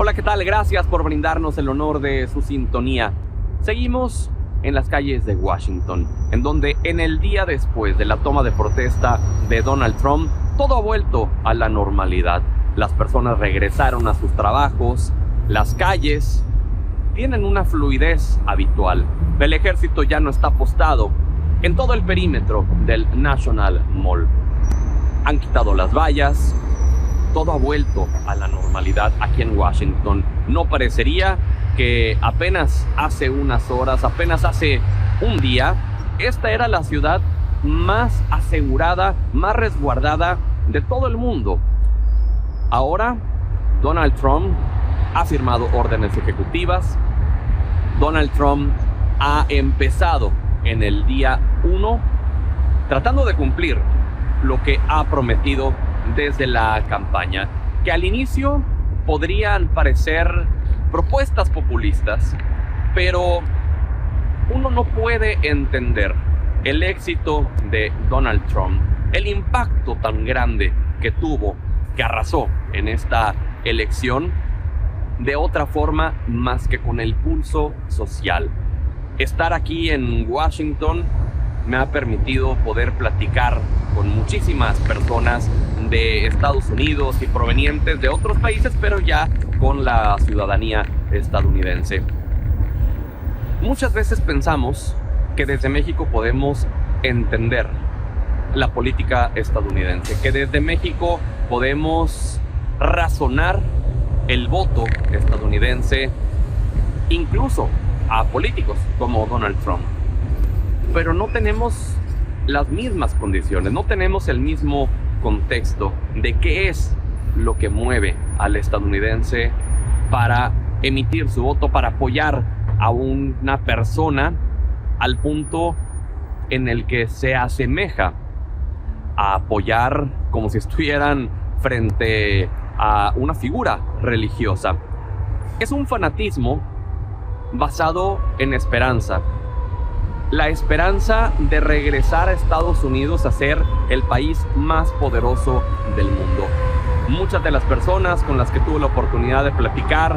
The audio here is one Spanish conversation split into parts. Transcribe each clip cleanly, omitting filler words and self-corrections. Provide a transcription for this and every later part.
Hola, ¿qué tal? Gracias por brindarnos el honor de su sintonía. Seguimos en las calles de Washington, en donde en el día después de la toma de protesta de Donald Trump, todo ha vuelto a la normalidad. Las personas regresaron a sus trabajos, las calles tienen una fluidez habitual. El ejército ya no está postado en todo el perímetro del National Mall. Han quitado las vallas. Todo ha vuelto a la normalidad aquí en Washington. No parecería que apenas hace unas horas, apenas hace un día, esta era la ciudad más asegurada, más resguardada de todo el mundo. Ahora, Donald Trump ha firmado órdenes ejecutivas. Donald Trump ha empezado en el día 1 tratando de cumplir lo que ha prometido desde la campaña, que al inicio podrían parecer propuestas populistas, pero uno no puede entender el éxito de Donald Trump, el impacto tan grande que tuvo, que arrasó en esta elección, de otra forma más que con el pulso social. Estar aquí en Washington me ha permitido poder platicar con muchísimas personas de Estados Unidos y provenientes de otros países, pero ya con la ciudadanía estadounidense. Muchas veces pensamos que desde México podemos entender la política estadounidense, que desde México podemos razonar el voto estadounidense, incluso a políticos como Donald Trump. Pero no tenemos las mismas condiciones, no tenemos el mismo contexto de qué es lo que mueve al estadounidense para emitir su voto, para apoyar a una persona al punto en el que se asemeja a apoyar como si estuvieran frente a una figura religiosa. Es un fanatismo basado en esperanza. La esperanza de regresar a Estados Unidos a ser el país más poderoso del mundo. Muchas de las personas con las que tuve la oportunidad de platicar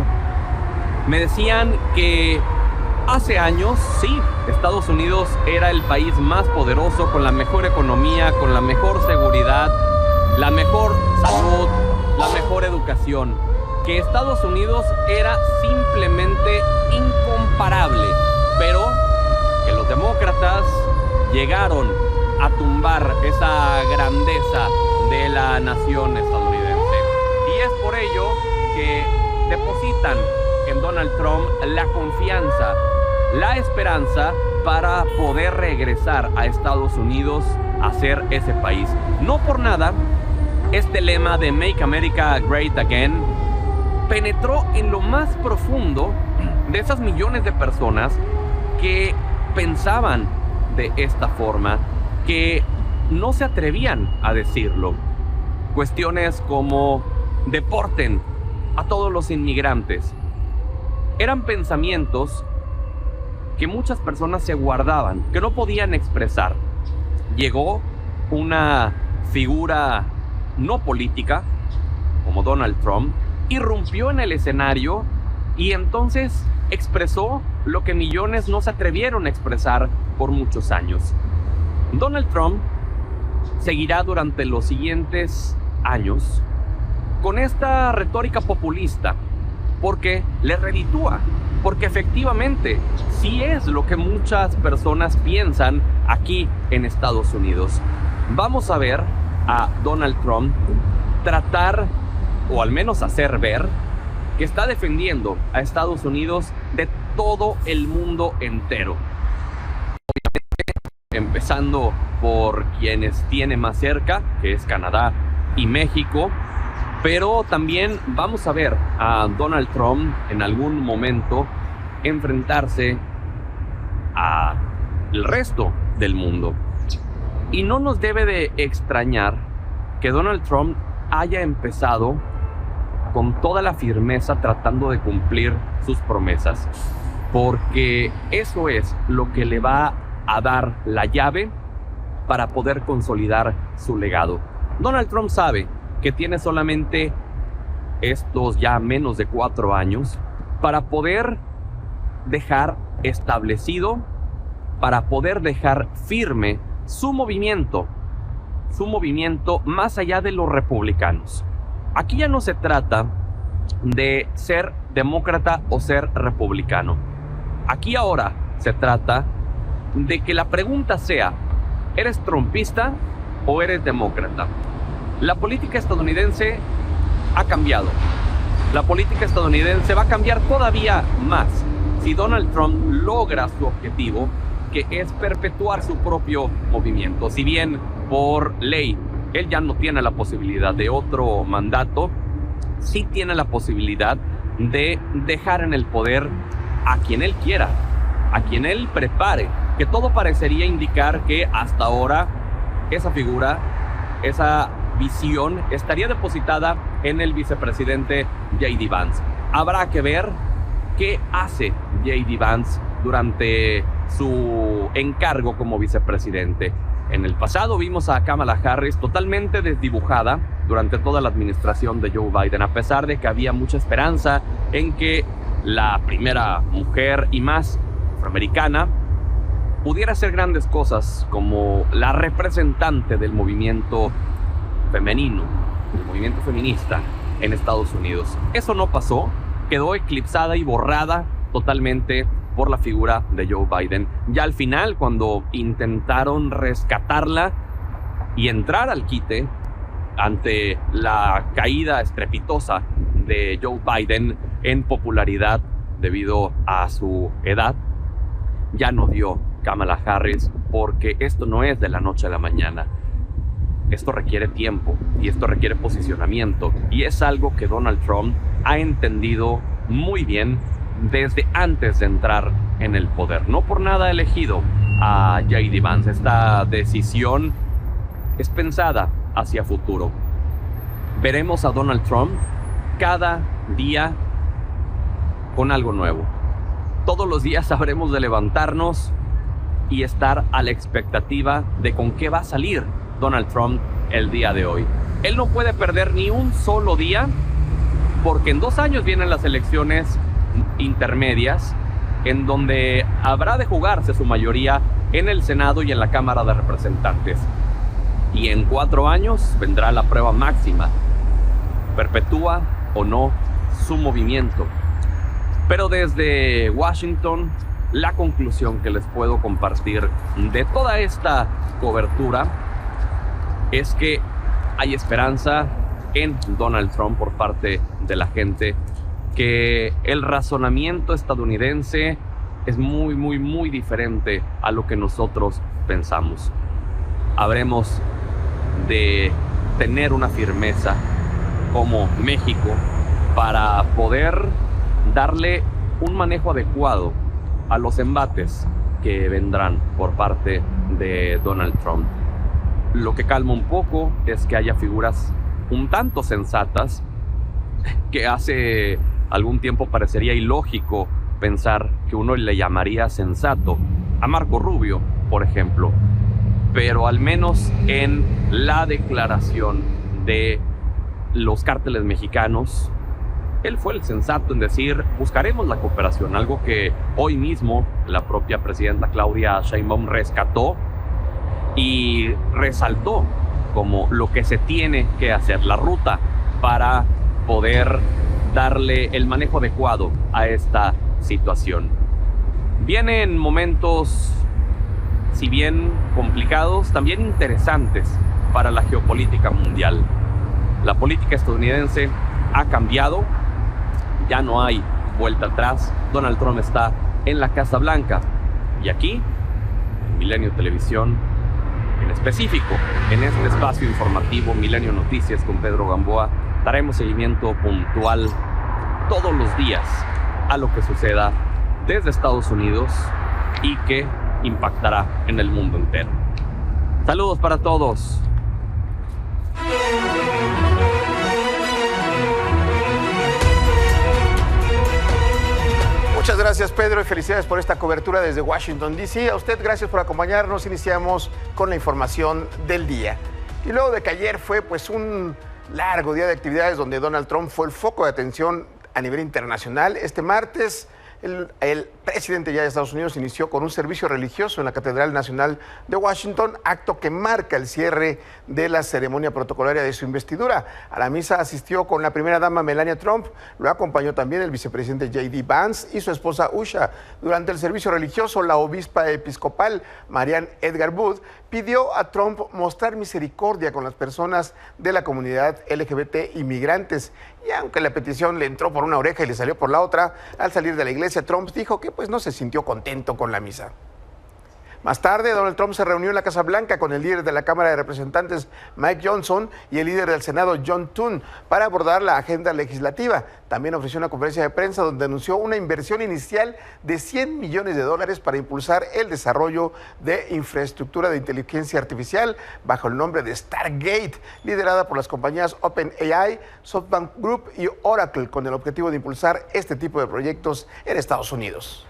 me decían que hace años, sí, Estados Unidos era el país más poderoso, con la mejor economía, con la mejor seguridad, la mejor salud, la mejor educación. Que Estados Unidos era simplemente incomparable, pero que los demócratas llegaron a tumbar esa grandeza de la nación estadounidense. Y es por ello que depositan en Donald Trump la confianza, la esperanza para poder regresar a Estados Unidos a ser ese país. No por nada, este lema de Make America Great Again penetró en lo más profundo de esas millones de personas que pensaban de esta forma, que no se atrevían a decirlo. Cuestiones como deporten a todos los inmigrantes eran pensamientos que muchas personas se guardaban, que no podían expresar. Llegó una figura no política como Donald Trump, irrumpió en el escenario y entonces expresó lo que millones no se atrevieron a expresar por muchos años. Donald Trump seguirá durante los siguientes años con esta retórica populista porque le reditúa, porque efectivamente sí es lo que muchas personas piensan aquí en Estados Unidos. Vamos a ver a Donald Trump tratar, o al menos hacer ver, que está defendiendo a Estados Unidos de todo el mundo entero. Obviamente, empezando por quienes tiene más cerca, que es Canadá y México, pero también vamos a ver a Donald Trump en algún momento enfrentarse al resto del mundo. Y no nos debe de extrañar que Donald Trump haya empezado con toda la firmeza tratando de cumplir sus promesas, porque eso es lo que le va a dar la llave para poder consolidar su legado. Donald Trump sabe que tiene solamente estos ya menos de 4 años para poder dejar establecido, para poder dejar firme su movimiento más allá de los republicanos. Aquí ya no se trata de ser demócrata o ser republicano. Aquí ahora se trata de que la pregunta sea, ¿eres trumpista o eres demócrata? La política estadounidense ha cambiado. La política estadounidense va a cambiar todavía más si Donald Trump logra su objetivo, que es perpetuar su propio movimiento. Si bien por ley él ya no tiene la posibilidad de otro mandato, sí tiene la posibilidad de dejar en el poder a quien él quiera, a quien él prepare, que todo parecería indicar que hasta ahora esa figura, esa visión estaría depositada en el vicepresidente J.D. Vance. Habrá que ver qué hace J.D. Vance durante su encargo como vicepresidente. En el pasado vimos a Kamala Harris totalmente desdibujada durante toda la administración de Joe Biden, a pesar de que había mucha esperanza en que la primera mujer y más afroamericana pudiera hacer grandes cosas como la representante del movimiento femenino, del movimiento feminista en Estados Unidos. Eso no pasó, quedó eclipsada y borrada totalmente por la figura de Joe Biden. Ya al final, cuando intentaron rescatarla y entrar al quite ante la caída estrepitosa de Joe Biden en popularidad debido a su edad, ya no dio Kamala Harris, porque esto no es de la noche a la mañana. Esto requiere tiempo y esto requiere posicionamiento, y es algo que Donald Trump ha entendido muy bien desde antes de entrar en el poder. No por nada ha elegido a J.D. Vance. Esta decisión es pensada hacia futuro. Veremos a Donald Trump cada día con algo nuevo. Todos los días sabremos de levantarnos y estar a la expectativa de con qué va a salir Donald Trump el día de hoy. Él no puede perder ni un solo día, porque en 2 años vienen las elecciones intermedias, en donde habrá de jugarse su mayoría en el Senado y en la Cámara de Representantes. Y en 4 años vendrá la prueba máxima: perpetúa o no su movimiento. Pero desde Washington, la conclusión que les puedo compartir de toda esta cobertura es que hay esperanza en Donald Trump por parte de la gente, que el razonamiento estadounidense es muy diferente a lo que nosotros pensamos. Habremos de tener una firmeza como México para poder darle un manejo adecuado a los embates que vendrán por parte de Donald Trump. Lo que calma un poco es que haya figuras un tanto sensatas, que hace algún tiempo parecería ilógico pensar que uno le llamaría sensato a Marco Rubio, por ejemplo, pero al menos en la declaración de los cárteles mexicanos, él fue el sensato en decir: buscaremos la cooperación, algo que hoy mismo la propia presidenta Claudia Sheinbaum rescató y resaltó como lo que se tiene que hacer, la ruta para poder darle el manejo adecuado a esta situación. Vienen momentos, si bien complicados, también interesantes para la geopolítica mundial. La política estadounidense ha cambiado, ya no hay vuelta atrás. Donald Trump está en la Casa Blanca, y aquí, en Milenio Televisión, en específico, en este espacio informativo Milenio Noticias con Pedro Gamboa, daremos seguimiento puntual todos los días a lo que suceda desde Estados Unidos y que impactará en el mundo entero. Saludos para todos. Muchas gracias, Pedro, y felicidades por esta cobertura desde Washington, D.C. A usted, gracias por acompañarnos. Iniciamos con la información del día. Y luego de que ayer fue un Largo día de actividades donde Donald Trump fue el foco de atención a nivel internacional. Este martes, el presidente ya de Estados Unidos inició con un servicio religioso en la Catedral Nacional de Washington, acto que marca el cierre de la ceremonia protocolaria de su investidura. A la misa asistió con la primera dama Melania Trump, lo acompañó también el vicepresidente J.D. Vance y su esposa Usha. Durante el servicio religioso, la obispa episcopal Marianne Edgar Booth pidió a Trump mostrar misericordia con las personas de la comunidad LGBT inmigrantes. Y aunque la petición le entró por una oreja y le salió por la otra, al salir de la iglesia, Trump dijo que pues no se sintió contento con la misa. Más tarde, Donald Trump se reunió en la Casa Blanca con el líder de la Cámara de Representantes, Mike Johnson, y el líder del Senado, John Thune, para abordar la agenda legislativa. También ofreció una conferencia de prensa donde anunció una inversión inicial de $100 millones para impulsar el desarrollo de infraestructura de inteligencia artificial bajo el nombre de Stargate, liderada por las compañías OpenAI, SoftBank Group y Oracle, con el objetivo de impulsar este tipo de proyectos en Estados Unidos.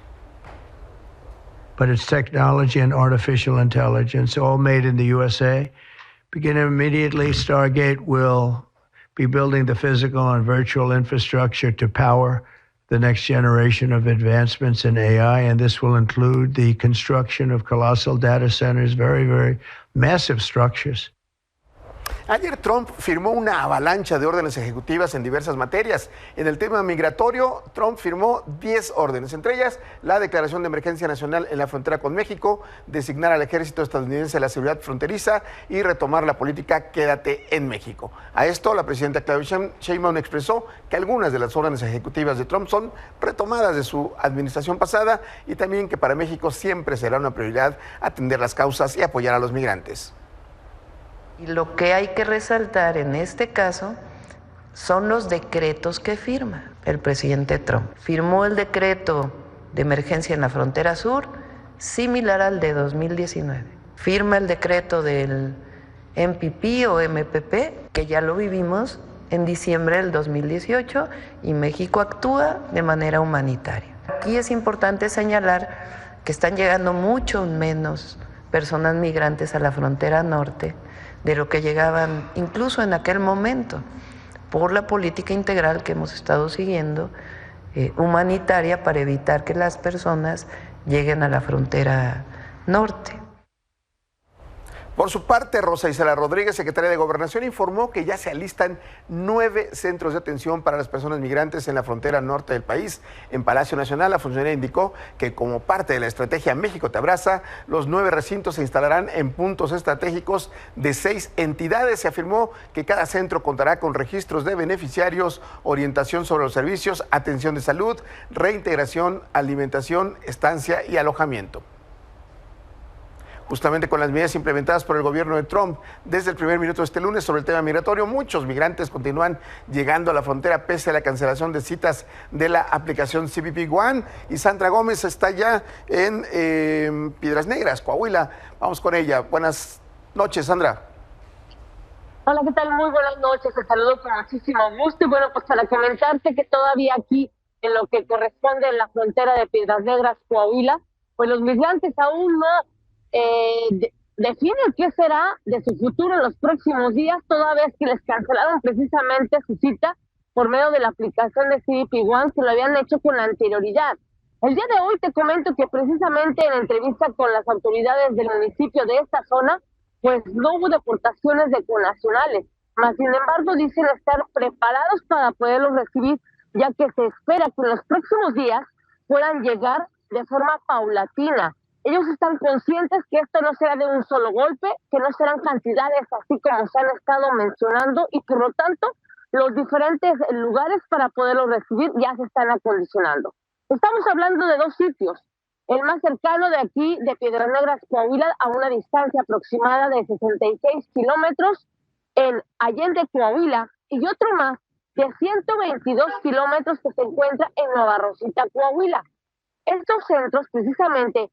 But it's technology and artificial intelligence, all made in the USA. Beginning immediately, Stargate will be building the physical and virtual infrastructure to power the next generation of advancements in AI, and this will include the construction of colossal data centers, very, very massive structures. Ayer Trump firmó una avalancha de órdenes ejecutivas en diversas materias. En el tema migratorio, Trump firmó 10 órdenes, entre ellas la declaración de emergencia nacional en la frontera con México, designar al ejército estadounidense a la seguridad fronteriza y retomar la política Quédate en México. A esto, la presidenta Claudia Sheinbaum expresó que algunas de las órdenes ejecutivas de Trump son retomadas de su administración pasada y también que para México siempre será una prioridad atender las causas y apoyar a los migrantes. Y lo que hay que resaltar en este caso son los decretos que firma el presidente Trump. Firmó el decreto de emergencia en la frontera sur, similar al de 2019. Firma el decreto del MPP o MPP, que ya lo vivimos en diciembre del 2018, y México actúa de manera humanitaria. Aquí es importante señalar que están llegando mucho menos personas migrantes a la frontera norte de lo que llegaban incluso en aquel momento, por la política integral que hemos estado siguiendo, humanitaria, para evitar que las personas lleguen a la frontera norte. Por su parte, Rosa Isela Rodríguez, secretaria de Gobernación, informó que ya se alistan 9 centros de atención para las personas migrantes en la frontera norte del país. En Palacio Nacional, la funcionaria indicó que como parte de la estrategia México te abraza, los 9 recintos se instalarán en puntos estratégicos de 6 entidades. Se afirmó que cada centro contará con registros de beneficiarios, orientación sobre los servicios, atención de salud, reintegración, alimentación, estancia y alojamiento. Justamente con las medidas implementadas por el gobierno de Trump desde el primer minuto de este lunes sobre el tema migratorio, muchos migrantes continúan llegando a la frontera pese a la cancelación de citas de la aplicación CBP One. Y Sandra Gómez está ya en Piedras Negras, Coahuila. Vamos con ella. Buenas noches, Sandra. Hola, ¿qué tal? Muy buenas noches. Te saludo con muchísimo gusto. Y bueno, pues para comentarte que todavía aquí, en lo que corresponde en la frontera de Piedras Negras, Coahuila, pues los migrantes aún no definen qué será de su futuro en los próximos días, toda vez que les cancelaron precisamente su cita por medio de la aplicación de CBP One, que lo habían hecho con anterioridad. El día de hoy te comento que precisamente en entrevista con las autoridades del municipio de esta zona, pues no hubo deportaciones de connacionales, mas sin embargo dicen estar preparados para poderlos recibir, ya que se espera que en los próximos días puedan llegar de forma paulatina. Ellos están conscientes que esto no será de un solo golpe, que no serán cantidades así como se han estado mencionando, y por lo tanto los diferentes lugares para poderlos recibir ya se están acondicionando. Estamos hablando de 2 sitios, el más cercano de aquí, de Piedras Negras, Coahuila, a una distancia aproximada de 66 kilómetros en Allende, Coahuila, y otro más de 122 kilómetros que se encuentra en Nueva Rosita, Coahuila. Estos centros precisamente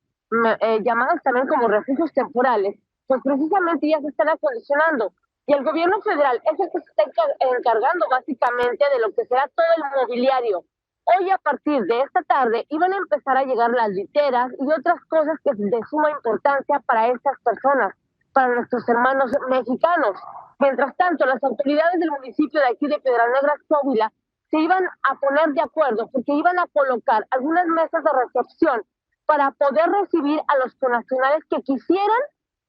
llamados también como refugios temporales, pues precisamente ya se están acondicionando. Y el gobierno federal es el que se está encargando básicamente de lo que será todo el mobiliario. Hoy a partir de esta tarde iban a empezar a llegar las literas y otras cosas que es de suma importancia para estas personas, para nuestros hermanos mexicanos. Mientras tanto, las autoridades del municipio de aquí de Piedras Negras, Coahuila, se iban a poner de acuerdo porque iban a colocar algunas mesas de recepción para poder recibir a los connacionales que quisieran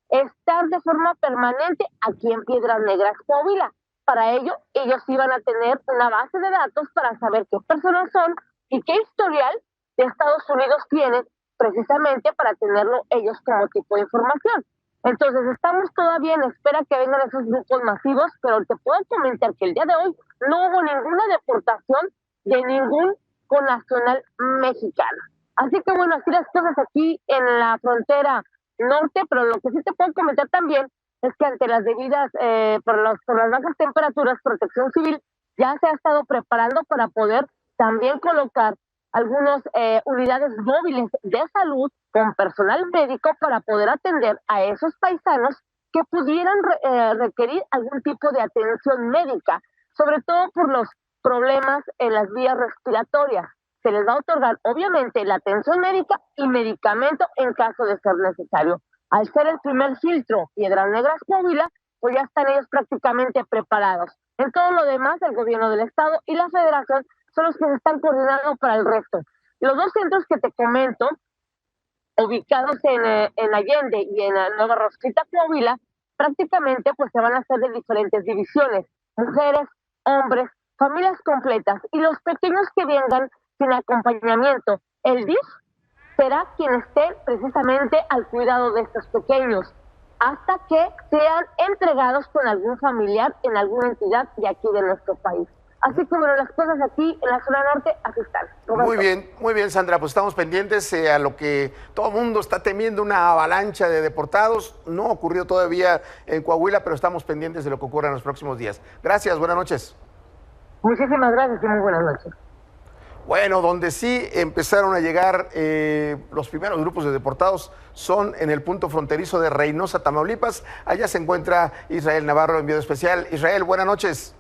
estar de forma permanente aquí en Piedras Negras, Coahuila. Para ello, ellos iban a tener una base de datos para saber qué personas son y qué historial de Estados Unidos tienen, precisamente para tenerlo ellos como tipo de información. Entonces, estamos todavía en espera que vengan esos grupos masivos, pero te puedo comentar que el día de hoy no hubo ninguna deportación de ningún connacional mexicano. Así que bueno, así las cosas aquí en la frontera norte, pero lo que sí te puedo comentar también es que ante las debidas, por las bajas temperaturas, Protección Civil ya se ha estado preparando para poder también colocar algunas unidades móviles de salud con personal médico para poder atender a esos paisanos que pudieran requerir algún tipo de atención médica, sobre todo por los problemas en las vías respiratorias. Se les va a otorgar, obviamente, la atención médica y medicamento en caso de ser necesario. Al ser el primer filtro Piedras Negras, Coahuila, pues ya están ellos prácticamente preparados. En todo lo demás, el gobierno del estado y la federación son los que se están coordinando para el resto. Los dos centros que te comento, ubicados en Allende y en Nueva Rosquita, Coahuila, prácticamente pues se van a hacer de diferentes divisiones, mujeres, hombres, familias completas, y los pequeños que vengan sin acompañamiento. El DIF será quien esté precisamente al cuidado de estos pequeños, hasta que sean entregados con algún familiar en alguna entidad de aquí de nuestro país. Así que bueno, las cosas aquí en la zona norte así están. Roberto. Muy bien, Sandra, pues estamos pendientes a lo que todo el mundo está temiendo, una avalancha de deportados. No ocurrió todavía en Coahuila, pero estamos pendientes de lo que ocurra en los próximos días. Gracias, buenas noches. Muchísimas gracias y muy buenas noches. Bueno, donde sí empezaron a llegar los primeros grupos de deportados son en el punto fronterizo de Reynosa, Tamaulipas. Allá se encuentra Israel Navarro, enviado especial. Israel, buenas noches.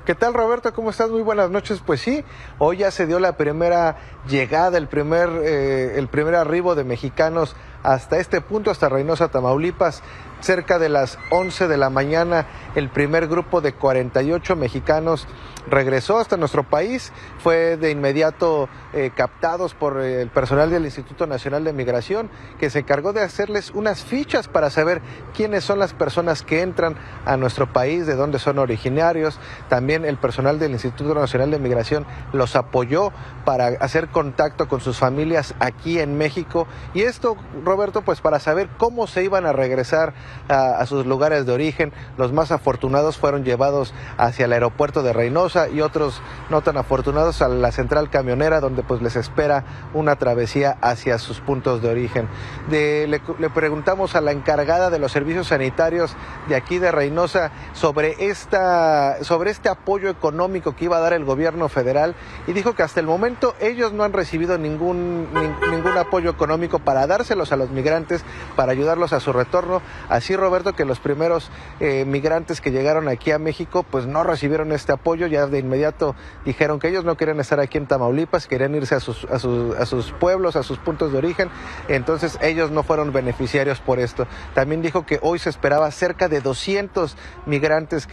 ¿Qué tal, Roberto? ¿Cómo estás? Muy buenas noches. Pues sí, hoy ya se dio la primera llegada, el primer arribo de mexicanos hasta este punto, hasta Reynosa, Tamaulipas. Cerca de las 11 de la mañana, el primer grupo de 48 mexicanos regresó hasta nuestro país. Fue de inmediato captados por el personal del Instituto Nacional de Migración, que se encargó de hacerles unas fichas para saber quiénes son las personas que entran a nuestro país, de dónde son originarios. También el personal del Instituto Nacional de Migración los apoyó para hacer contacto con sus familias aquí en México. Y esto, Roberto, pues para saber cómo se iban a regresar a sus lugares de origen. Los más afortunados fueron llevados hacia el aeropuerto de Reynosa y otros no tan afortunados a la central camionera, donde pues les espera una travesía hacia sus puntos de origen. Le preguntamos a la encargada de los servicios sanitarios de aquí de Reynosa sobre este apoyo económico que iba a dar el gobierno federal, y dijo que hasta el momento ellos no han recibido ningún apoyo económico para dárselos a los migrantes, para ayudarlos a su retorno. Así, Roberto, que los primeros migrantes que llegaron aquí a México pues no recibieron este apoyo. Ya de inmediato dijeron que ellos no querían estar aquí en Tamaulipas, querían irse a sus pueblos, a sus puntos de origen. Entonces ellos no fueron beneficiarios por esto. También dijo que hoy se esperaba cerca de 200 migrantes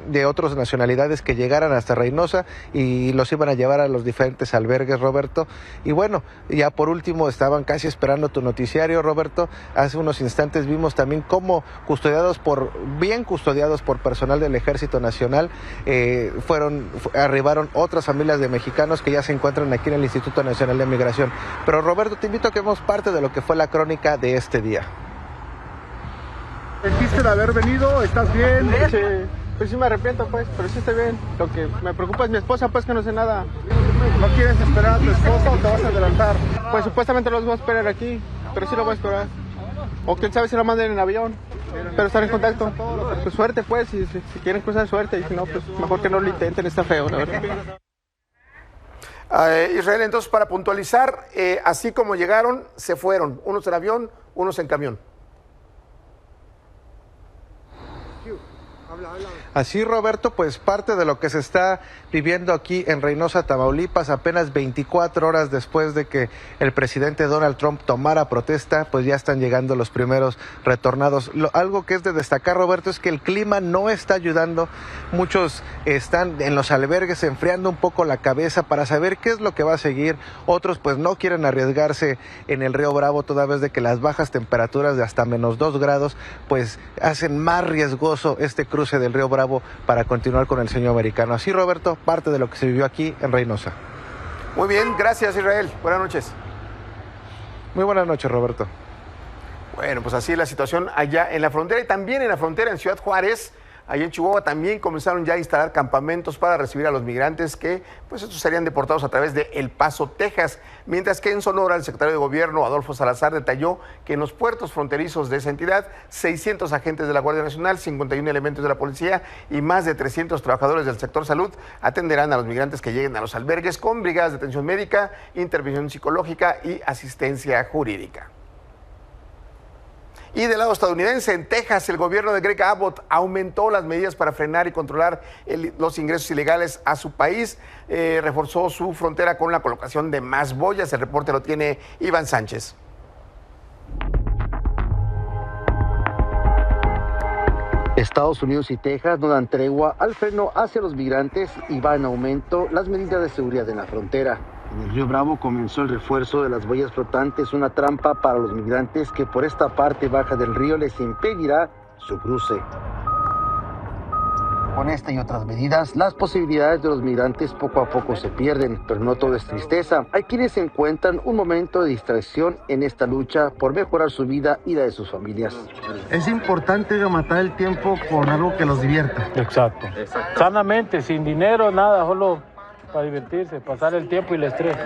de otras nacionalidades que llegaran hasta Reynosa y los iban a llevar a los diferentes albergues, Roberto. Y bueno, ya por último, estaban casi esperando tu noticiario, Roberto. Hace unos instantes vimos también cómo bien custodiados por personal del Ejército Nacional, arribaron otras familias de mexicanos que ya se encuentran aquí en el Instituto Nacional de Migración. Pero, Roberto, te invito a que veamos parte de lo que fue la crónica de este día. ¿Sentiste de haber venido? ¿Estás bien? Sí. Pues sí me arrepiento, pues, pero sí estoy bien. Lo que me preocupa es mi esposa, pues, que no sé nada. ¿No quieres esperar a tu esposa o te vas a adelantar? Pues supuestamente los voy a esperar aquí, pero sí lo voy a esperar. O quién sabe si lo manden en avión, pero estar en contacto. Pues suerte, pues, si quieren cruzar, suerte, y si no, pues mejor que no lo intenten, está feo, la verdad. Israel, entonces, para puntualizar, así como llegaron, se fueron, unos en avión, unos en camión. Así, Roberto, pues parte de lo que se está viviendo aquí en Reynosa, Tamaulipas, apenas 24 horas después de que el presidente Donald Trump tomara protesta, pues ya están llegando los primeros retornados. Algo que es de destacar, Roberto, es que el clima no está ayudando. Muchos están en los albergues enfriando un poco la cabeza para saber qué es lo que va a seguir. Otros pues no quieren arriesgarse en el río Bravo, toda vez de que las bajas temperaturas de hasta -2 grados pues hacen más riesgoso este cruce del río Bravo para continuar con el sueño americano. Así, Roberto, parte de lo que se vivió aquí en Reynosa. Muy bien, gracias, Israel. Buenas noches. Muy buenas noches, Roberto. Bueno, pues así es la situación allá en la frontera y también en la frontera en Ciudad Juárez. Allá en Chihuahua también comenzaron ya a instalar campamentos para recibir a los migrantes que, pues estos serían deportados a través de El Paso, Texas. Mientras que en Sonora, el secretario de Gobierno, Adolfo Salazar, detalló que en los puertos fronterizos de esa entidad, 600 agentes de la Guardia Nacional, 51 elementos de la policía y más de 300 trabajadores del sector salud atenderán a los migrantes que lleguen a los albergues con brigadas de atención médica, intervención psicológica y asistencia jurídica. Y del lado estadounidense, en Texas, el gobierno de Greg Abbott aumentó las medidas para frenar y controlar los ingresos ilegales a su país. Reforzó su frontera con la colocación de más boyas. El reporte lo tiene Iván Sánchez. Estados Unidos y Texas no dan tregua al freno hacia los migrantes y va en aumento las medidas de seguridad en la frontera. En el río Bravo comenzó el refuerzo de las boyas flotantes, una trampa para los migrantes que por esta parte baja del río les impedirá su cruce. Con esta y otras medidas, las posibilidades de los migrantes poco a poco se pierden, pero no todo es tristeza. Hay quienes encuentran un momento de distracción en esta lucha por mejorar su vida y la de sus familias. Es importante matar el tiempo con algo que los divierta. Exacto. Sanamente, sin dinero, nada, solo para divertirse, pasar el tiempo y el estrés.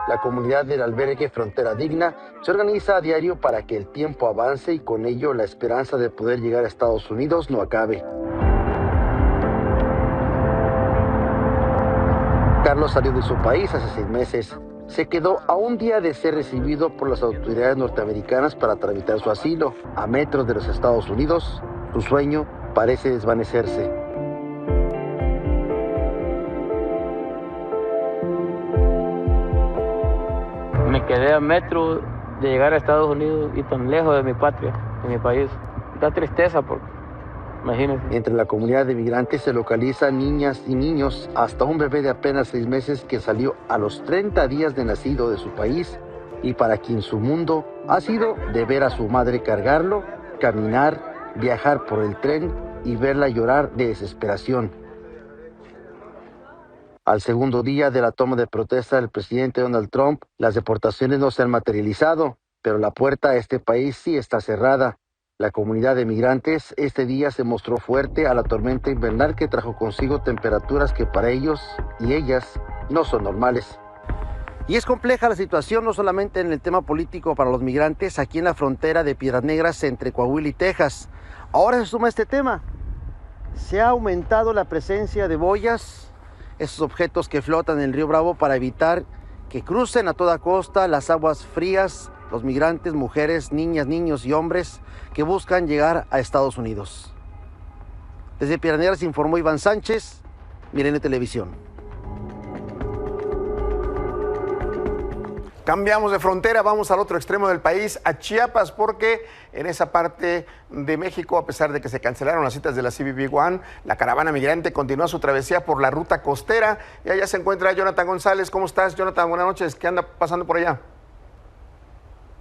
La comunidad del albergue Frontera Digna se organiza a diario para que el tiempo avance y con ello la esperanza de poder llegar a Estados Unidos no acabe. Carlos salió de su país hace 6 meses. Se quedó a un día de ser recibido por las autoridades norteamericanas para tramitar su asilo. A metros de los Estados Unidos, su sueño parece desvanecerse. Me quedé a metro de llegar a Estados Unidos y tan lejos de mi patria, de mi país. Da tristeza porque, imagínense. Entre la comunidad de migrantes se localizan niñas y niños, hasta un bebé de apenas 6 meses que salió a los 30 días de nacido de su país y para quien su mundo ha sido de ver a su madre cargarlo, caminar, viajar por el tren y verla llorar de desesperación. Al segundo día de la toma de protesta del presidente Donald Trump, las deportaciones no se han materializado, pero la puerta a este país sí está cerrada. La comunidad de migrantes este día se mostró fuerte a la tormenta invernal que trajo consigo temperaturas que para ellos y ellas no son normales. Y es compleja la situación no solamente en el tema político para los migrantes aquí en la frontera de Piedras Negras entre Coahuila y Texas. Ahora se suma este tema. Se ha aumentado la presencia de boyas, esos objetos que flotan en el río Bravo para evitar que crucen a toda costa las aguas frías, los migrantes, mujeres, niñas, niños y hombres que buscan llegar a Estados Unidos. Desde Piedras Negras informó Iván Sánchez, Milenio Televisión. Cambiamos de frontera, vamos al otro extremo del país, a Chiapas, porque en esa parte de México, a pesar de que se cancelaron las citas de la CBP One, la caravana migrante continúa su travesía por la ruta costera. Y allá se encuentra Jonathan González. ¿Cómo estás, Jonathan? Buenas noches. ¿Qué anda pasando por allá?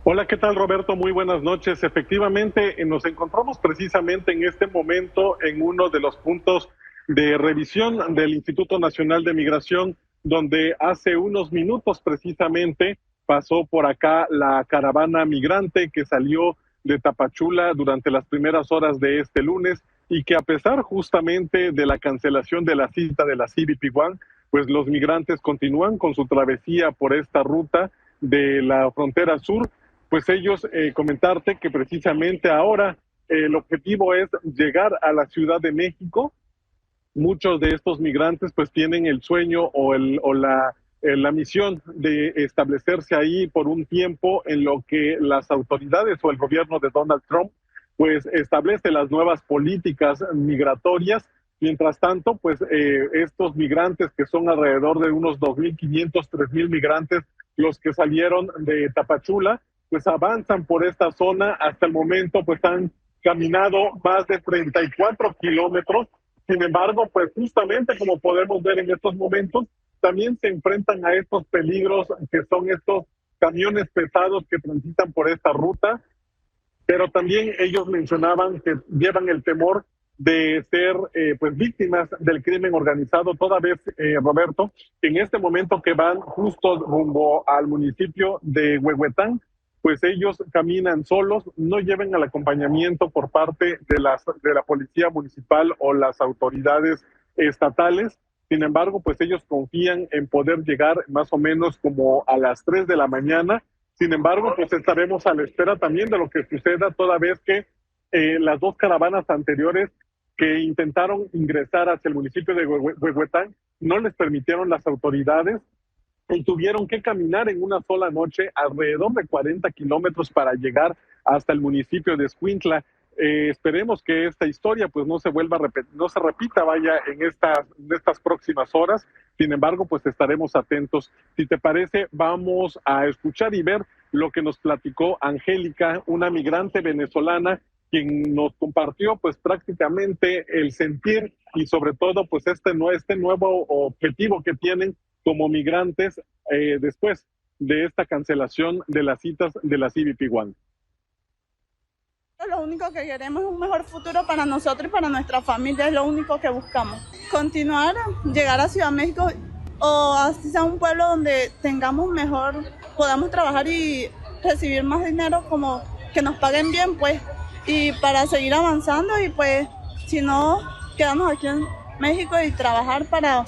Hola, ¿qué tal, Roberto? Muy buenas noches. Efectivamente, nos encontramos precisamente en este momento en uno de los puntos de revisión del Instituto Nacional de Migración, donde hace unos minutos precisamente pasó por acá la caravana migrante que salió de Tapachula durante las primeras horas de este lunes y que a pesar justamente de la cancelación de la cita de la CBP One, pues los migrantes continúan con su travesía por esta ruta de la frontera sur. Pues ellos comentarte que precisamente ahora el objetivo es llegar a la Ciudad de México. Muchos de estos migrantes pues tienen el sueño o la misión de establecerse ahí por un tiempo en lo que las autoridades o el gobierno de Donald Trump pues establece las nuevas políticas migratorias. Mientras tanto, pues estos migrantes, que son alrededor de unos 2.500, 3.000 migrantes, los que salieron de Tapachula, pues avanzan por esta zona. Hasta el momento pues han caminado más de 34 kilómetros. Sin embargo, pues justamente como podemos ver en estos momentos, también se enfrentan a estos peligros que son estos camiones pesados que transitan por esta ruta, pero también ellos mencionaban que llevan el temor de ser pues víctimas del crimen organizado, toda vez, Roberto, en este momento que van justo rumbo al municipio de Huehuetán, pues ellos caminan solos, no llevan el acompañamiento por parte de la policía municipal o las autoridades estatales. Sin embargo, pues ellos confían en poder llegar más o menos como a las 3 de la mañana. Sin embargo, pues estaremos a la espera también de lo que suceda, toda vez que las dos caravanas anteriores que intentaron ingresar hacia el municipio de Huehuetán no les permitieron las autoridades y tuvieron que caminar en una sola noche alrededor de 40 kilómetros para llegar hasta el municipio de Escuintla. Esperemos que esta historia pues no se vuelva a repetir, no se repita, vaya, en estas próximas horas. Sin embargo, pues estaremos atentos. Si te parece, vamos a escuchar y ver lo que nos platicó Angélica, una migrante venezolana, quien nos compartió pues prácticamente el sentir y sobre todo pues este nuevo objetivo que tienen como migrantes después de esta cancelación de las citas de la CBP One. Lo único que queremos es un mejor futuro para nosotros y para nuestra familia, es lo único que buscamos. Continuar, llegar a Ciudad México o así sea un pueblo donde tengamos mejor, podamos trabajar y recibir más dinero, como que nos paguen bien pues, y para seguir avanzando y pues si no, quedarnos aquí en México y trabajar para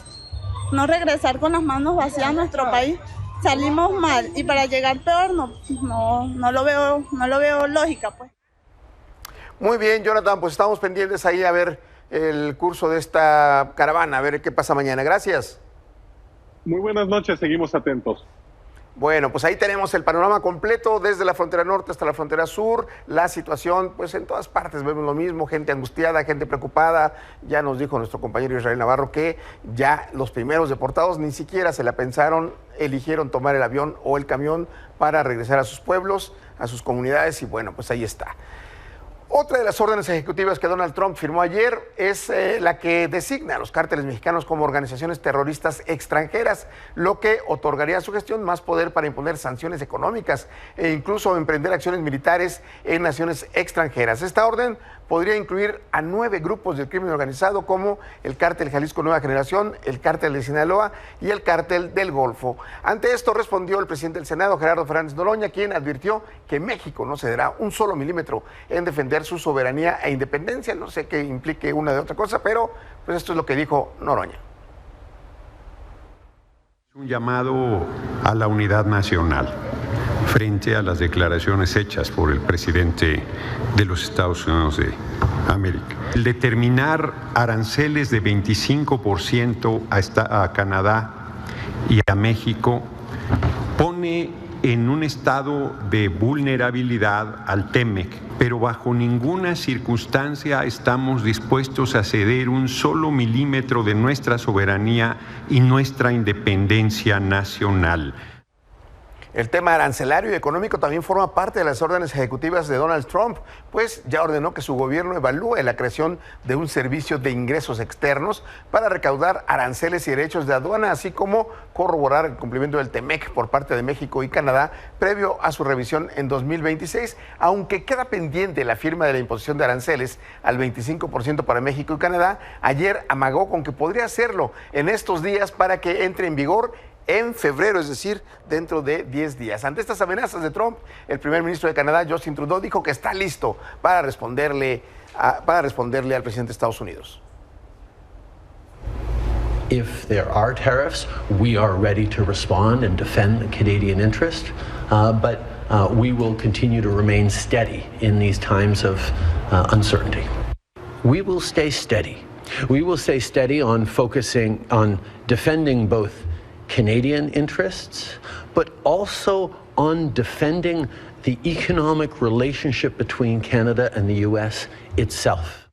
no regresar con las manos vacías a nuestro país. Salimos mal y para llegar peor no lo veo lógica pues. Muy bien, Jonathan, pues estamos pendientes ahí a ver el curso de esta caravana, a ver qué pasa mañana. Gracias. Muy buenas noches, seguimos atentos. Bueno, pues ahí tenemos el panorama completo desde la frontera norte hasta la frontera sur. La situación, pues en todas partes vemos lo mismo, gente angustiada, gente preocupada. Ya nos dijo nuestro compañero Israel Navarro que ya los primeros deportados ni siquiera se la pensaron, eligieron tomar el avión o el camión para regresar a sus pueblos, a sus comunidades y bueno, pues ahí está. Otra de las órdenes ejecutivas que Donald Trump firmó ayer es la que designa a los cárteles mexicanos como organizaciones terroristas extranjeras, lo que otorgaría a su gestión más poder para imponer sanciones económicas e incluso emprender acciones militares en naciones extranjeras. Esta orden podría incluir a 9 grupos del crimen organizado como el Cártel Jalisco Nueva Generación, el Cártel de Sinaloa y el Cártel del Golfo. Ante esto respondió el presidente del Senado, Gerardo Fernández Noroña, quien advirtió que México no cederá un solo milímetro en defender su soberanía e independencia. No sé qué implique una de otra cosa, pero pues esto es lo que dijo Noroña. Un llamado a la unidad nacional frente a las declaraciones hechas por el presidente de los Estados Unidos de América. El determinar aranceles de 25% a Canadá y a México pone en un estado de vulnerabilidad al TEMEC, pero bajo ninguna circunstancia estamos dispuestos a ceder un solo milímetro de nuestra soberanía y nuestra independencia nacional. El tema arancelario y económico también forma parte de las órdenes ejecutivas de Donald Trump, pues ya ordenó que su gobierno evalúe la creación de un servicio de ingresos externos para recaudar aranceles y derechos de aduana, así como corroborar el cumplimiento del TEMEC por parte de México y Canadá previo a su revisión en 2026, aunque queda pendiente la firma de la imposición de aranceles al 25% para México y Canadá. Ayer amagó con que podría hacerlo en estos días para que entre en vigor en febrero, es decir, dentro de 10 días. Ante estas amenazas de Trump, el primer ministro de Canadá, Justin Trudeau, dijo que está listo para responderle al presidente de Estados Unidos. If there are tariffs, we are ready to respond and defend the Canadian interest, but we will continue to remain steady in these times of uncertainty. We will stay steady. We will stay steady on focusing on defending both Canadian interests, but also on defending the economic relationship between Canada and the U.S. itself.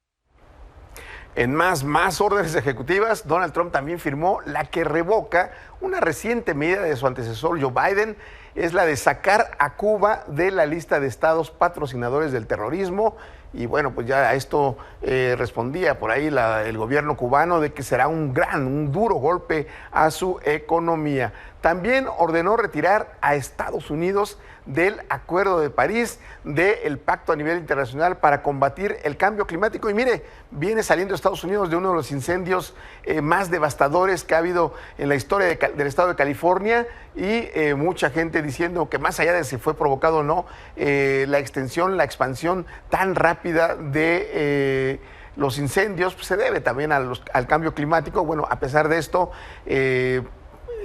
En más órdenes ejecutivas, Donald Trump también firmó la que revoca una reciente medida de su antecesor Joe Biden, es la de sacar a Cuba de la lista de estados patrocinadores del terrorismo. Y bueno, pues ya a esto respondía por ahí el gobierno cubano de que será un duro golpe a su economía. También ordenó retirar a Estados Unidos del Acuerdo de París, del pacto a nivel internacional para combatir el cambio climático. Y mire, viene saliendo Estados Unidos de uno de los incendios más devastadores que ha habido en la historia del estado de California, y mucha gente diciendo que más allá de si fue provocado o no, la expansión tan rápida de los incendios pues, se debe también al cambio climático. Bueno, a pesar de esto,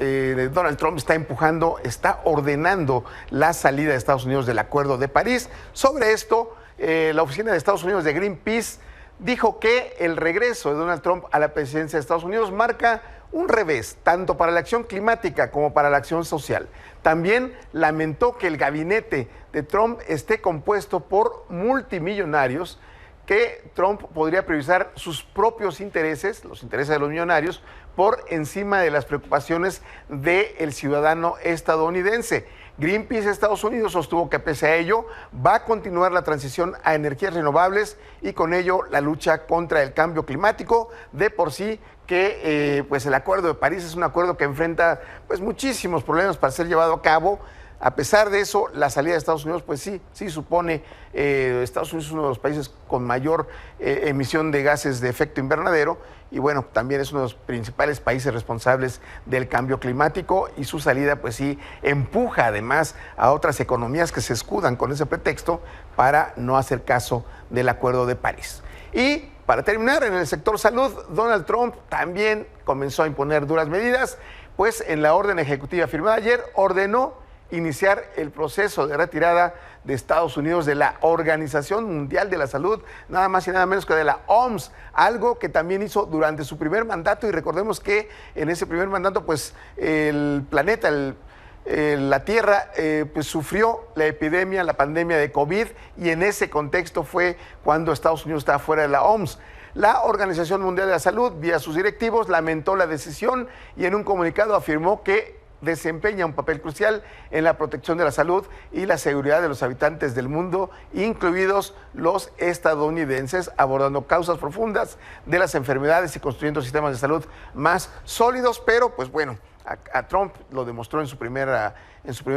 Donald Trump está ordenando la salida de Estados Unidos del Acuerdo de París. Sobre esto, la oficina de Estados Unidos de Greenpeace dijo que el regreso de Donald Trump a la presidencia de Estados Unidos marca un revés, tanto para la acción climática como para la acción social. También lamentó que el gabinete de Trump esté compuesto por multimillonarios, que Trump podría priorizar sus propios intereses, los intereses de los millonarios, por encima de las preocupaciones del ciudadano estadounidense. Greenpeace Estados Unidos sostuvo que pese a ello va a continuar la transición a energías renovables y con ello la lucha contra el cambio climático. De por sí que pues el Acuerdo de París es un acuerdo que enfrenta pues muchísimos problemas para ser llevado a cabo. A pesar de eso, la salida de Estados Unidos, pues sí supone, Estados Unidos es uno de los países con mayor emisión de gases de efecto invernadero, y bueno, también es uno de los principales países responsables del cambio climático, y su salida, pues sí, empuja además a otras economías que se escudan con ese pretexto para no hacer caso del Acuerdo de París. Y para terminar, en el sector salud, Donald Trump también comenzó a imponer duras medidas, pues en la orden ejecutiva firmada ayer ordenó iniciar el proceso de retirada de Estados Unidos de la Organización Mundial de la Salud, nada más y nada menos que de la OMS, algo que también hizo durante su primer mandato. Y recordemos que en ese primer mandato, pues el planeta, la Tierra, pues sufrió la pandemia de COVID, y en ese contexto fue cuando Estados Unidos estaba fuera de la OMS. La Organización Mundial de la Salud, vía sus directivos, lamentó la decisión y en un comunicado afirmó que desempeña un papel crucial en la protección de la salud y la seguridad de los habitantes del mundo, incluidos los estadounidenses, abordando causas profundas de las enfermedades y construyendo sistemas de salud más sólidos. Pero pues bueno, a Trump lo demostró en su primer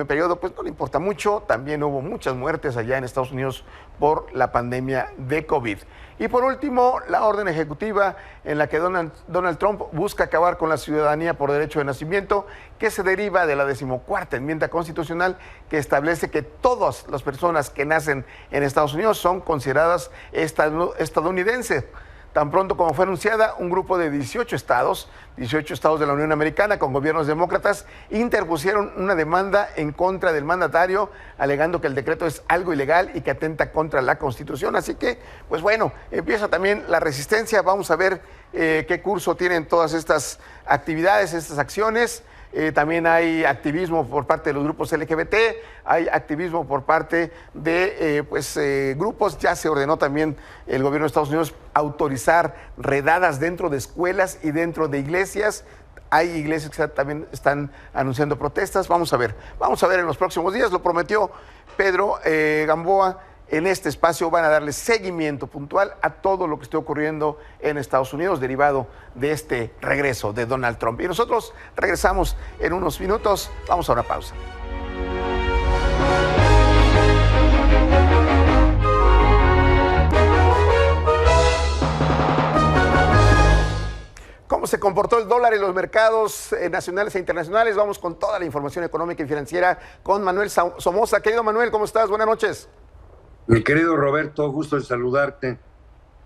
periodo, pues no le importa mucho. También hubo muchas muertes allá en Estados Unidos por la pandemia de COVID. Y por último, la orden ejecutiva en la que Donald Trump busca acabar con la ciudadanía por derecho de nacimiento, que se deriva de la 14ª enmienda constitucional, que establece que todas las personas que nacen en Estados Unidos son consideradas estadounidenses. Tan pronto como fue anunciada, un grupo de 18 estados de la Unión Americana con gobiernos demócratas interpusieron una demanda en contra del mandatario, alegando que el decreto es algo ilegal y que atenta contra la Constitución. Así que, pues bueno, empieza también la resistencia. Vamos a ver qué curso tienen todas estas actividades, estas acciones. También hay activismo por parte de los grupos LGBT, hay activismo por parte de grupos. Ya se ordenó también el gobierno de Estados Unidos autorizar redadas dentro de escuelas y dentro de iglesias. Hay iglesias que también están anunciando protestas. Vamos a ver en los próximos días. Lo prometió Pedro Gamboa. En este espacio van a darle seguimiento puntual a todo lo que esté ocurriendo en Estados Unidos derivado de este regreso de Donald Trump. Y nosotros regresamos en unos minutos. Vamos a una pausa. ¿Cómo se comportó el dólar en los mercados nacionales e internacionales? Vamos con toda la información económica y financiera con Manuel Somoza. Querido Manuel, ¿cómo estás? Buenas noches. Mi querido Roberto, gusto en saludarte.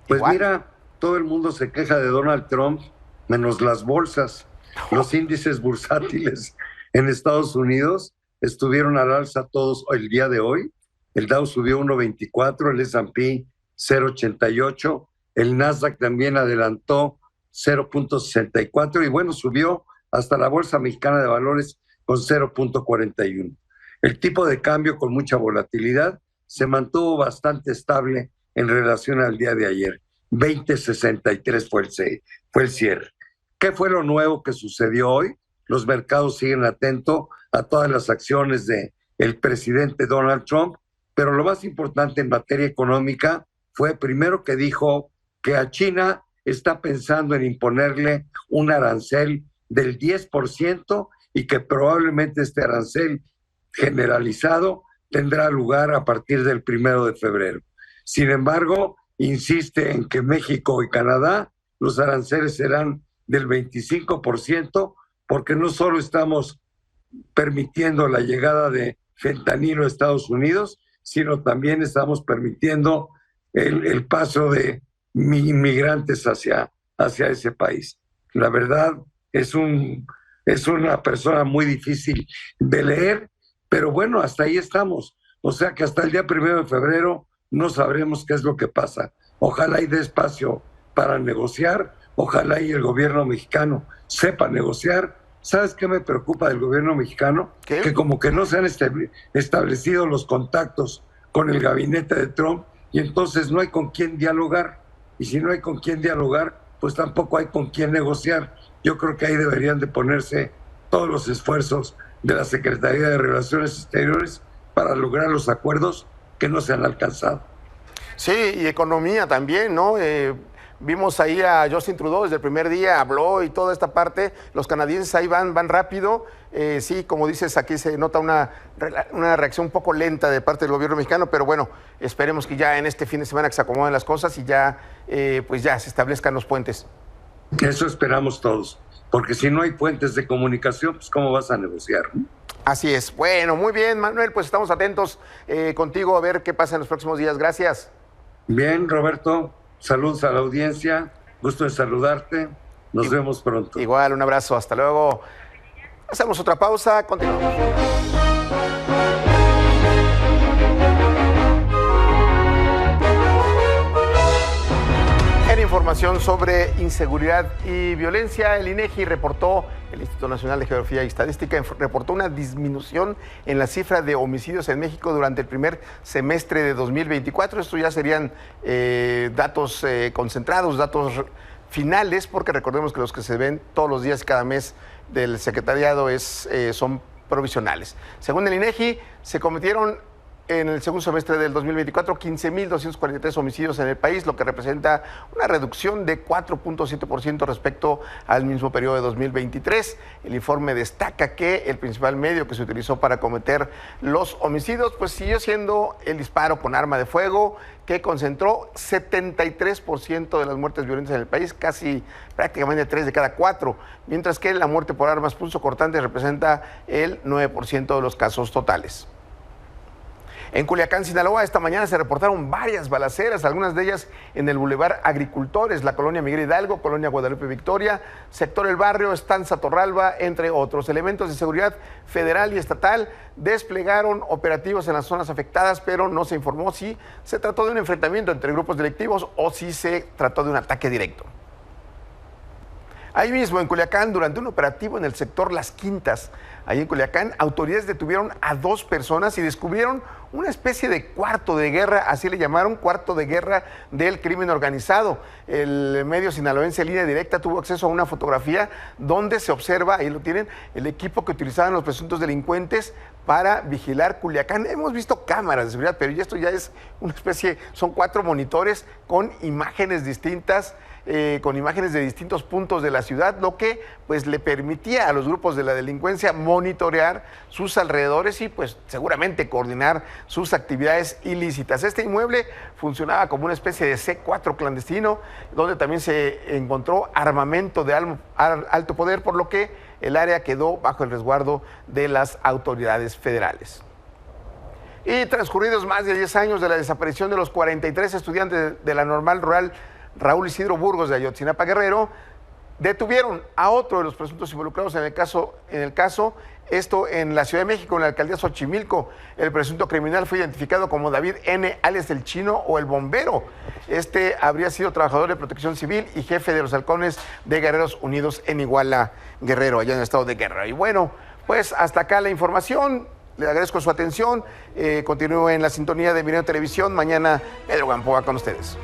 Pues igual. Mira, todo el mundo se queja de Donald Trump, menos las bolsas. Los índices bursátiles en Estados Unidos estuvieron al alza todos el día de hoy. El Dow subió 1.24, el S&P 0.88, el Nasdaq también adelantó 0.64 y bueno, subió hasta la Bolsa Mexicana de Valores con 0.41. El tipo de cambio con mucha volatilidad se mantuvo bastante estable en relación al día de ayer. 20.63 fue el cierre. ¿Qué fue lo nuevo que sucedió hoy? Los mercados siguen atentos a todas las acciones del presidente Donald Trump, pero lo más importante en materia económica fue primero que dijo que a China está pensando en imponerle un arancel del 10% y que probablemente este arancel generalizado tendrá lugar a partir del 1 de febrero. Sin embargo, insiste en que México y Canadá, los aranceles serán del 25%, porque no solo estamos permitiendo la llegada de fentanilo a Estados Unidos, sino también estamos permitiendo el paso de inmigrantes hacia ese país. La verdad, es una persona muy difícil de leer, pero bueno, hasta ahí estamos. O sea que hasta el día 1 de febrero no sabremos qué es lo que pasa. Ojalá y dé espacio para negociar, ojalá y el gobierno mexicano sepa negociar. ¿Sabes qué me preocupa del gobierno mexicano? ¿Qué? Que como que no se han establecido los contactos con el gabinete de Trump y entonces no hay con quién dialogar. Y si no hay con quién dialogar, pues tampoco hay con quién negociar. Yo creo que ahí deberían de ponerse todos los esfuerzos de la Secretaría de Relaciones Exteriores para lograr los acuerdos que no se han alcanzado. Sí, y economía también, ¿no? Vimos ahí a Justin Trudeau desde el primer día, habló y toda esta parte. Los canadienses ahí van rápido. Sí, como dices, aquí se nota una reacción un poco lenta de parte del gobierno mexicano, pero bueno, esperemos que ya en este fin de semana que se acomoden las cosas y ya, pues ya se establezcan los puentes. Eso esperamos todos, porque si no hay puentes de comunicación, pues ¿cómo vas a negociar? Así es. Bueno, muy bien, Manuel, pues estamos atentos contigo a ver qué pasa en los próximos días. Gracias. Bien, Roberto. Saludos a la audiencia, gusto en saludarte, nos vemos pronto. Igual, un abrazo, hasta luego. Hacemos otra pausa, continuamos. En información sobre inseguridad y violencia, el INEGI reportó, el Instituto Nacional de Geografía y Estadística reportó una disminución en la cifra de homicidios en México durante el primer semestre de 2024. Esto ya serían datos concentrados, datos finales, porque recordemos que los que se ven todos los días cada mes del secretariado son provisionales. Según el INEGI, se cometieron en el segundo semestre del 2024, 15.243 homicidios en el país, lo que representa una reducción de 4.7% respecto al mismo periodo de 2023. El informe destaca que el principal medio que se utilizó para cometer los homicidios, pues siguió siendo el disparo con arma de fuego, que concentró 73% de las muertes violentas en el país, casi prácticamente 3 de cada 4, mientras que la muerte por armas punzocortantes representa el 9% de los casos totales. En Culiacán, Sinaloa, esta mañana se reportaron varias balaceras, algunas de ellas en el Boulevard Agricultores, la colonia Miguel Hidalgo, colonia Guadalupe Victoria, sector El Barrio, Estanza Torralba, entre otros. Elementos de seguridad federal y estatal desplegaron operativos en las zonas afectadas, pero no se informó si se trató de un enfrentamiento entre grupos delictivos o si se trató de un ataque directo. Ahí mismo, en Culiacán, durante un operativo en el sector Las Quintas, ahí en Culiacán, autoridades detuvieron a 2 personas y descubrieron una especie de cuarto de guerra, así le llamaron, cuarto de guerra del crimen organizado. El medio sinaloense Línea Directa tuvo acceso a una fotografía donde se observa, ahí lo tienen, el equipo que utilizaban los presuntos delincuentes para vigilar Culiacán. Hemos visto cámaras de seguridad, pero esto ya es una especie, son 4 monitores con imágenes distintas, con imágenes de distintos puntos de la ciudad, lo que pues le permitía a los grupos de la delincuencia monitorear sus alrededores y pues seguramente coordinar sus actividades ilícitas. Este inmueble funcionaba como una especie de C4 clandestino, donde también se encontró armamento de alto poder, por lo que el área quedó bajo el resguardo de las autoridades federales. Y transcurridos más de 10 años de la desaparición de los 43 estudiantes de la Normal Rural Raúl Isidro Burgos de Ayotzinapa, Guerrero, detuvieron a otro de los presuntos involucrados en el caso, esto en la Ciudad de México, en la alcaldía Xochimilco. El presunto criminal fue identificado como David N., alias el Chino o el Bombero. Este habría sido trabajador de Protección Civil y jefe de los halcones de Guerreros Unidos en Iguala, Guerrero, allá en el estado de Guerrero. Y bueno, pues hasta acá la información. Le agradezco su atención. Continúe en la sintonía de Milenio Televisión. Mañana Pedro Gamboa con ustedes.